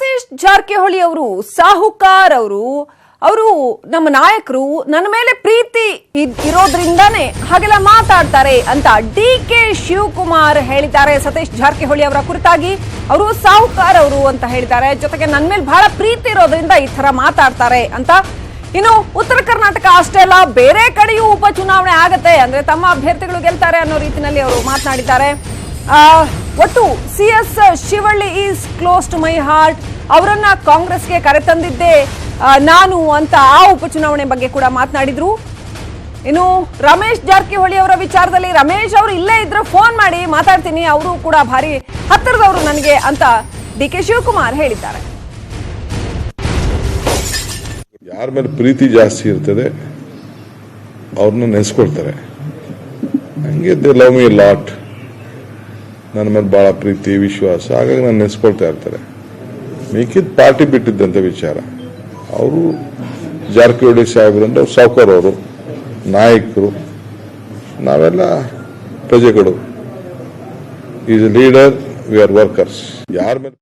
ಸತೀಶ್ ಜಾರಕಿಹೊಳಿ ಅವರು ಸಾಹುಕಾರ್ ಅವರು ನಮ್ಮ ನಾಯಕರು ನನ್ನ ಮೇಲೆ ಪ್ರೀತಿ ಇರೋದ್ರಿಂದಾನೇ ಹಾಗೆಲ್ಲ ಮಾತಾಡ್ತಾರೆ ಅಂತ ಡಿ.ಕೆ. ಶಿವಕುಮಾರ್ ಹೇಳಿದ್ದಾರೆ. ಸತೀಶ್ ಜಾರಕಿಹೊಳಿ ಅವರ ಕುರಿತಾಗಿ ಅವರು ಸಾಹುಕಾರ್ ಅವರು ಅಂತ ಹೇಳಿದ್ದಾರೆ. ಜೊತೆಗೆ ನನ್ನ ಮೇಲೆ ಬಹಳ ಪ್ರೀತಿ ಇರೋದ್ರಿಂದ ಈ ತರ ಮಾತಾಡ್ತಾರೆ ಅಂತ. ಇನ್ನು ಉತ್ತರ ಕರ್ನಾಟಕ ಅಷ್ಟೇ ಅಲ್ಲ, ಬೇರೆ ಕಡೆಯೂ ಉಪಚುನಾವಣೆ ಆಗತ್ತೆ, ಅಂದ್ರೆ ತಮ್ಮ ಅಭ್ಯರ್ಥಿಗಳು ಗೆಲ್ತಾರೆ ಅನ್ನೋ ರೀತಿಯಲ್ಲಿ ಅವರು ಮಾತನಾಡಿದ್ದಾರೆ. ಒಟ್ಟು CS Shivalli is close to my heart, ಅವರನ್ನ ಕಾಂಗ್ರೆಸ್ಗೆ ಕರೆತಂದಿದ್ದೆ ನಾನು ಅಂತ ಆ ಉಪಚುನಾವಣೆ ಬಗ್ಗೆ ಕೂಡ ಮಾತನಾಡಿದ್ರು. ಇನ್ನು ರಮೇಶ್ ಜಾರಕಿಹೊಳಿ ಅವರ ವಿಚಾರದಲ್ಲಿ ರಮೇಶ್ ಅವರು ಇಲ್ಲೇ ಇದ್ರೆ ಫೋನ್ ಮಾಡಿ ಮಾತಾಡ್ತೀನಿ, ಅವರು ಕೂಡ ಭಾರಿ ಹತ್ತಿರದವರು ನನಗೆ ಅಂತ ಡಿ.ಕೆ. ಶಿವಕುಮಾರ್ ಹೇಳಿದ್ದಾರೆ. ಯಾರ ಮೇಲೆ ಪ್ರೀತಿ ಜಾಸ್ತಿ ಇರ್ತದೆ ಅವ್ರನ್ನ ನೆನೆಸ್ಕೊಳ್ತಾರೆ. ಹಂಗೆ ದೇ ಲವ್ ಮಿ ಲಾಟ್, ನನ್ನ ಮೇಲೆ ಬಹಳ ಪ್ರೀತಿ ವಿಶ್ವಾಸ, ಹಾಗಾಗಿ ನಾನು ನೆನೆಸ್ಕೊಳ್ತಾ ಇರ್ತಾರೆ. ಮಿಕ್ಕಿದ ಪಾರ್ಟಿ ಬಿಟ್ಟಿದ್ದಂತ ವಿಚಾರ. ಅವರು ಜಾರಕಿಹೊಳಿ ಸಾಹೇಬ್ರು ಅಂದ್ರೆ ಸಾವ್ಕಾರ್, ಅವರು ನಾಯಕರು, ನಾವೆಲ್ಲ ಪ್ರಜೆಗಳು. Is A leader, we are workers. ಯಾರ ಮೇಲೆ